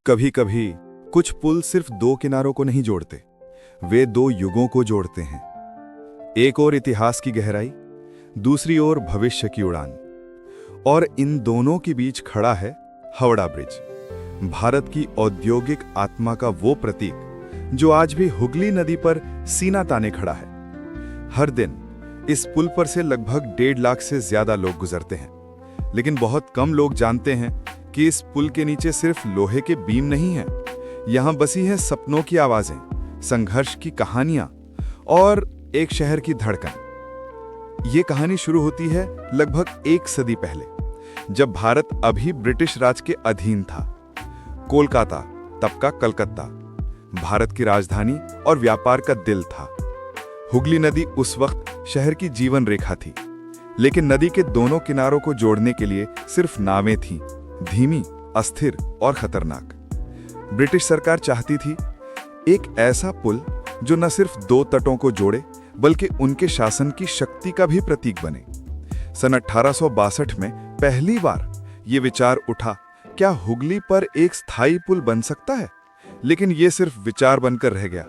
कभी कभी कुछ पुल सिर्फ दो किनारों को नहीं जोड़ते, वे दो युगों को जोड़ते हैं। एक ओर इतिहास की गहराई, दूसरी ओर भविष्य की उड़ान। और इन दोनों के बीच खड़ा है हावड़ा ब्रिज, भारत की औद्योगिक आत्मा का वो प्रतीक जो आज भी हुगली नदी पर सीना ताने खड़ा है। हर दिन इस पुल पर से लगभग 1.5 लाख से ज्यादा लोग गुजरते हैं, लेकिन बहुत कम लोग जानते हैं कि इस पुल के नीचे सिर्फ लोहे के बीम नहीं हैं। यहां बसी हैं सपनों की आवाजें, संघर्ष की कहानियां और एक शहर की धड़कन। ये कहानी शुरू होती है लगभग 1 सदी पहले, जब भारत अभी ब्रिटिश राज के अधीन था। कोलकाता, तब का कलकत्ता, भारत की राजधानी और व्यापार का दिल था। हुगली नदी उस वक्त शहर की जीवन रेखा थी, लेकिन नदी के दोनों किनारों को जोड़ने के लिए सिर्फ नावें थीं, धीमी, अस्थिर और खतरनाक। ब्रिटिश सरकार चाहती थी एक ऐसा पुल जो न सिर्फ 2 तटों को जोड़े, बल्कि उनके शासन की शक्ति का भी प्रतीक बने। सन 1862 में पहली बार ये विचार उठा, क्या हुगली पर एक स्थायी पुल बन सकता है? लेकिन ये सिर्फ विचार बनकर रह गया।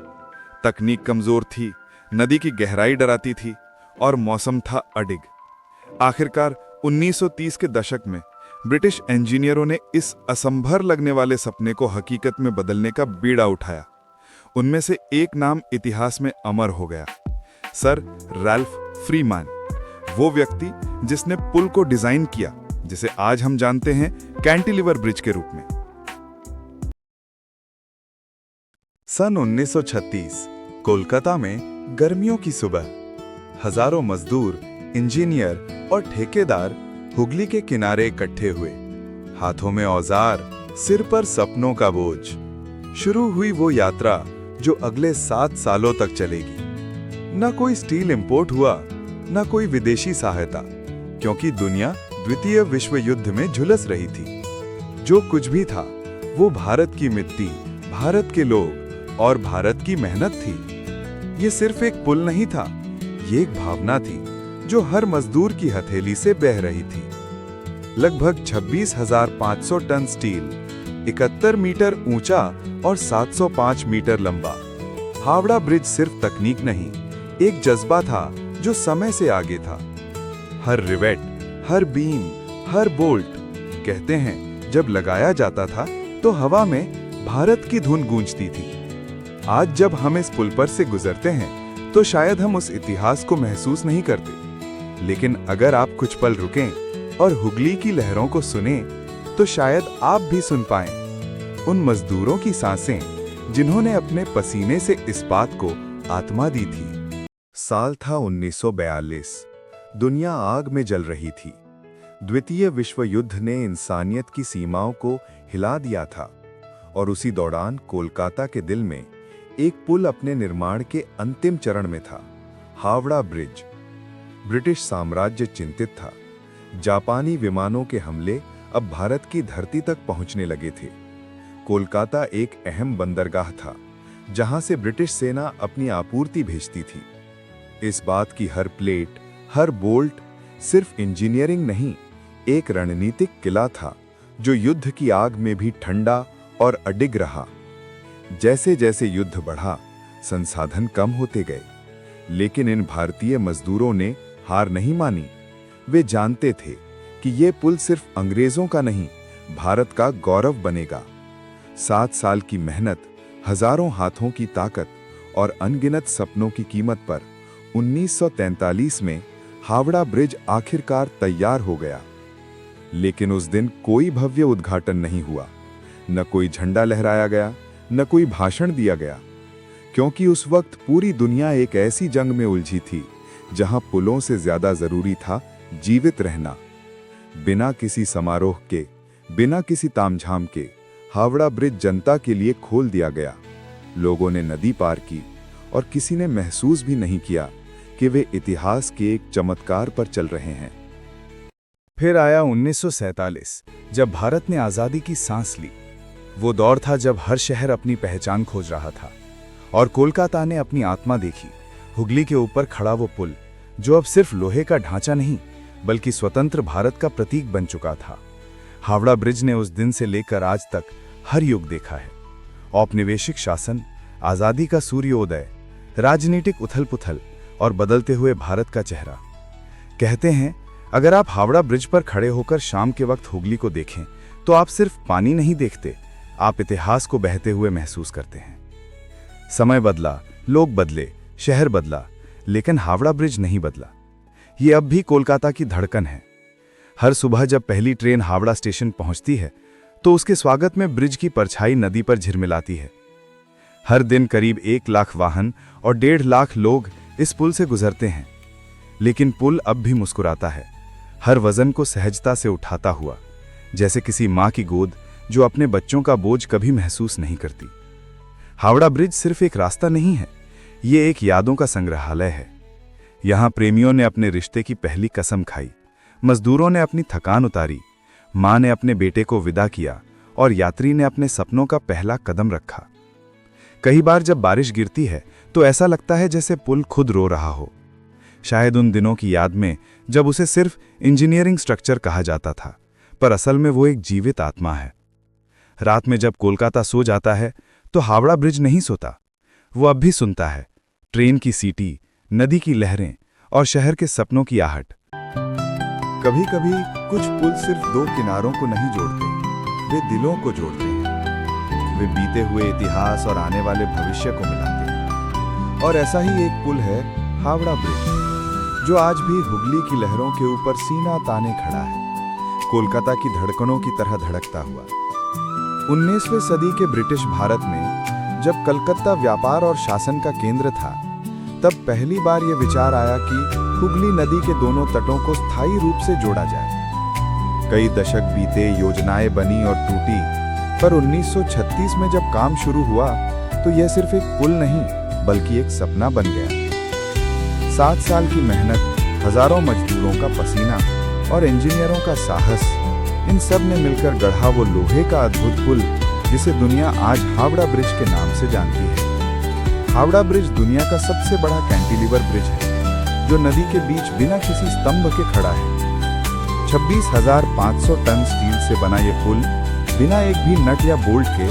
तकनीक कमजोर थी, नदी की गहराई डराती थी और मौसम था अडिग। आखिरकार 1930 के दशक में ब्रिटिश इंजीनियरों ने इस असंभर लगने वाले सपने को हकीकत में बदलने का बीड़ा उठाया। उनमें से एक नाम इतिहास में अमर हो गया, सर रैल्फ फ्रीमैन। वो व्यक्ति जिसने पुल को डिजाइन किया, जिसे आज हम जानते हैं कैंटिलीवर ब्रिज के रूप में। सन 1936 कोलकाता में गर्मियों की सुबह, हजारों मजदूर, इंजीनियर और ठेकेदार हुगली के किनारे इकट्ठे हुए। हाथों में औजार, सिर पर सपनों का बोझ। शुरू हुई वो यात्रा जो अगले 7 सालों तक चलेगी। न कोई स्टील इंपोर्ट हुआ, न कोई विदेशी सहायता, क्योंकि दुनिया द्वितीय विश्व युद्ध में झुलस रही थी। जो कुछ भी था वो भारत की मिट्टी, भारत के लोग और भारत की मेहनत थी। ये सिर्फ एक पुल नहीं था, ये एक भावना थी जो हर मजदूर की हथेली से बह रही थी। लगभग 26,500 टन स्टील, 71 मीटर ऊंचा और 705 मीटर लंबा। हावड़ा ब्रिज सिर्फ तकनीक नहीं, एक जज्बा था जो समय से आगे था। हर रिवेट, हर बीम, हर बोल्ट, कहते हैं जब लगाया जाता था तो हवा में भारत की धुन गूंजती थी। आज जब हम इस पुल पर से गुजरते हैं तो शायद हम उस इतिहास को महसूस नहीं करते, लेकिन अगर आप कुछ पल रुकें और हुगली की लहरों को सुनें तो शायद आप भी सुन पाएं उन मजदूरों की सांसें जिन्होंने अपने पसीने से इस बात को आत्मा दी थी। साल था 1942। दुनिया आग में जल रही थी। द्वितीय विश्व युद्ध ने इंसानियत की सीमाओं को हिला दिया था और उसी दौरान कोलकाता के दिल में एक पुल अपने निर्माण के अंतिम चरण में था, हावड़ा ब्रिज। ब्रिटिश साम्राज्य चिंतित था। जापानी विमानों के हमले अब भारत की धरती तक पहुंचने लगे थे। कोलकाता एक अहम बंदरगाह था, जहां से ब्रिटिश सेना अपनी आपूर्ति भेजती थी। इस बात की हर प्लेट, हर बोल्ट सिर्फ इंजीनियरिंग नहीं, एक रणनीतिक किला था जो युद्ध की आग में भी ठंडा और अडिग रहा। जैसे जैसे युद्ध बढ़ा, संसाधन कम होते गए, लेकिन इन भारतीय मजदूरों ने हार नहीं मानी। वे जानते थे कि यह पुल सिर्फ अंग्रेजों का नहीं, भारत का गौरव बनेगा। 7 साल की मेहनत, हजारों हाथों की ताकत और अनगिनत सपनों की कीमत पर 1943 में हावड़ा ब्रिज आखिरकार तैयार हो गया। लेकिन उस दिन कोई भव्य उद्घाटन नहीं हुआ, न कोई झंडा लहराया गया, न कोई भाषण दिया गया, क्योंकि उस वक्त पूरी दुनिया एक ऐसी जंग में उलझी थी जहां पुलों से ज्यादा जरूरी था जीवित रहना। बिना किसी समारोह के, बिना किसी तामझाम के हावड़ा ब्रिज जनता के लिए खोल दिया गया। लोगों ने नदी पार की और किसी ने महसूस भी नहीं किया कि वे इतिहास के एक चमत्कार पर चल रहे हैं। फिर आया 1947, जब भारत ने आजादी की सांस ली। वो दौर था जब हर शहर अपनी पहचान खोज रहा था और कोलकाता ने अपनी आत्मा देखी। हुगली के ऊपर खड़ा वो पुल जो अब सिर्फ लोहे का ढांचा नहीं, बल्कि स्वतंत्र भारत का प्रतीक बन चुका था। हावड़ा ब्रिज ने उस दिन से लेकर आज तक हर युग देखा है। औपनिवेशिक शासन, आजादी का सूर्योदय, राजनीतिक उथल-पुथल और बदलते हुए भारत का चेहरा। कहते हैं, अगर आप हावड़ा ब्रिज पर खड़े होकर शाम के वक्त हुगली को देखें तो आप सिर्फ पानी नहीं देखते, आप इतिहास को बहते हुए महसूस करते हैं। समय बदला, लोग बदले, शहर बदला, लेकिन हावड़ा ब्रिज नहीं बदला। ये अब भी कोलकाता की धड़कन है। हर सुबह जब पहली ट्रेन हावड़ा स्टेशन पहुंचती है तो उसके स्वागत में ब्रिज की परछाई नदी पर झिलमिलाती है। हर दिन करीब 1 लाख वाहन और 1.5 लाख लोग इस पुल से गुजरते हैं, लेकिन पुल अब भी मुस्कुराता है, हर वजन को सहजता से उठाता हुआ, जैसे किसी माँ की गोद जो अपने बच्चों का बोझ कभी महसूस नहीं करती। हावड़ा ब्रिज सिर्फ एक रास्ता नहीं है, ये एक यादों का संग्रहालय है। यहाँ प्रेमियों ने अपने रिश्ते की पहली कसम खाई, मजदूरों ने अपनी थकान उतारी, माँ ने अपने बेटे को विदा किया और यात्री ने अपने सपनों का पहला कदम रखा। कई बार जब बारिश गिरती है तो ऐसा लगता है जैसे पुल खुद रो रहा हो, शायद उन दिनों की याद में जब उसे सिर्फ इंजीनियरिंग स्ट्रक्चर कहा जाता था, पर असल में वो एक जीवित आत्मा है। रात में जब कोलकाता सो जाता है तो हावड़ा ब्रिज नहीं सोता, वो अब भी सुनता है ट्रेन की सीटी, नदी की लहरें और शहर के सपनों की आहट। कभी कभी कुछ पुल सिर्फ 2 किनारों को नहीं जोड़ते, वे दिलों को जोड़ते हैं। वे बीते हुए इतिहास और आने वाले भविष्य को मिलाते हैं। और ऐसा ही एक पुल है हावड़ा ब्रिज, जो आज भी हुगली की लहरों के ऊपर सीना ताने खड़ा है, कोलकाता की धड़कनों की तरह धड़कता हुआ। 19वीं सदी के ब्रिटिश भारत में जब कलकत्ता व्यापार और शासन का केंद्र था, तब पहली बार यह विचार आया कि हुगली नदी के दोनों तटों को स्थायी रूप से जोड़ा जाए। कई दशक बीते, योजनाएं बनी और टूटी, पर 1936 में जब काम शुरू हुआ तो यह सिर्फ एक पुल नहीं बल्कि एक सपना बन गया। 7 साल की मेहनत, हजारों मजदूरों का पसीना और इंजीनियरों का साहस, इन सब ने मिलकर गढ़ा वो लोहे का अद्भुत पुल जिसे दुनिया आज हावड़ा ब्रिज के नाम से जानती है। हावड़ा ब्रिज दुनिया का सबसे बड़ा कैंटिलीवर ब्रिज है, जो नदी के बीच बिना किसी स्तंभ के खड़ा है। 26,500 टन स्टील से बना ये पुल बिना एक भी नट या बोल्ट के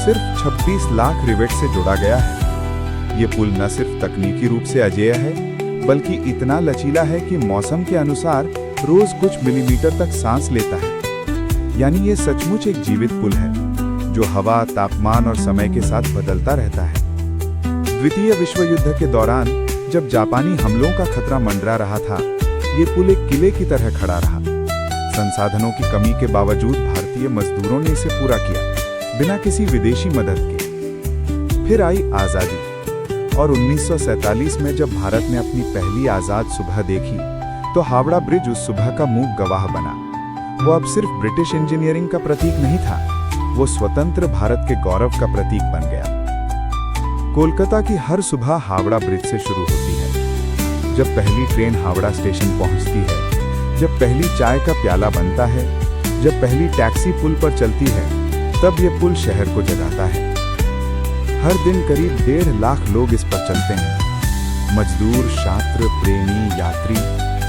सिर्फ 26 लाख रिवेट से जोड़ा गया है। ये पुल न सिर्फ तकनीकी रूप से अजेय है, बल्कि इतना लचीला है कि मौसम के अनुसार रोज कुछ मिलीमीटर तक सांस लेता है। यानी ये सचमुच एक जीवित पुल है, जो हवा, तापमान और समय के साथ बदलता रहता है। द्वितीय विश्व युद्ध के दौरान जब जापानी हमलों का खतरा मंडरा रहा था, ये पुल एक किले की तरह खड़ा रहा। संसाधनों की कमी के बावजूद भारतीय मजदूरों ने इसे पूरा किया, बिना किसी विदेशी मदद के। फिर आई आजादी, और 1947 में जब भारत ने अपनी पहली आजाद सुबह देखी, तो हावड़ा ब्रिज उस सुबह का मूक गवाह बना। वो अब सिर्फ ब्रिटिश इंजीनियरिंग का प्रतीक नहीं था, वो स्वतंत्र भारत के गौरव का प्रतीक बन गया। कोलकाता की हर सुबह हावड़ा ब्रिज से शुरू होती है। जब पहली ट्रेन हावड़ा स्टेशन पहुंचती है, जब पहली चाय का प्याला बनता है, जब पहली टैक्सी पुल पर चलती है, तब ये पुल शहर को जगाता है। हर दिन करीब 1.5 लाख लोग इस पर चलते हैं। मजदूर, छात्र, प्रेमी, यात्री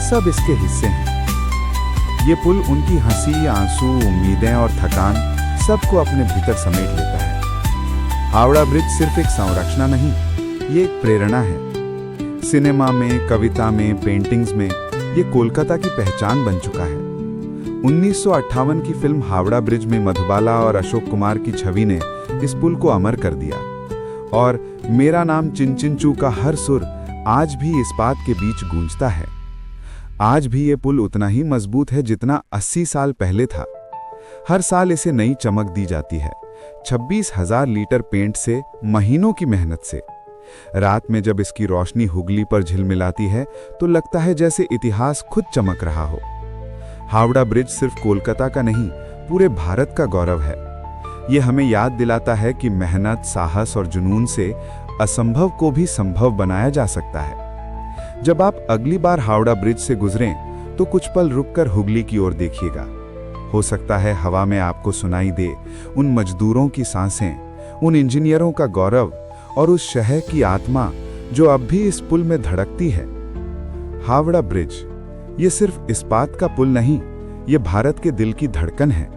सब इसके हिस्से हैं। ये पुल उनकी हंसी, आंसू, उम्मीदें और थकान सबको अपने भीतर समेट लेता है। हावड़ा ब्रिज सिर्फ एक संरचना नहीं, ये एक प्रेरणा है। सिनेमा में, कविता में, पेंटिंग्स में ये कोलकाता की पहचान बन चुका है। 1958 की फिल्म हावड़ा ब्रिज में मधुबाला और अशोक कुमार की छवि ने इस पुल को अमर कर दिया। और मेरा नाम चिंचिंचू का हर सुर आज भी इस बात के बीच गूंजता है। आज भी ये पुल उतना ही मजबूत है जितना 80 साल पहले था। हर साल इसे नई चमक दी जाती है, 26,000 लीटर पेंट से, महीनों की मेहनत से। रात में जब इसकी रोशनी हुगली पर झिलमिलाती है तो लगता है जैसे इतिहास खुद चमक रहा हो। हावड़ा ब्रिज सिर्फ कोलकाता का नहीं, पूरे भारत का गौरव है। ये हमें याद दिलाता है कि मेहनत, साहस और जुनून से असंभव को भी संभव बनाया जा सकता है। जब आप अगली बार हावड़ा ब्रिज से गुजरें तो कुछ पल रुककर हुगली की ओर देखिएगा। हो सकता है हवा में आपको सुनाई दे उन मजदूरों की सांसें, उन इंजीनियरों का गौरव और उस शहर की आत्मा जो अब भी इस पुल में धड़कती है। हावड़ा ब्रिज ये सिर्फ इस्पात का पुल नहीं, ये भारत के दिल की धड़कन है।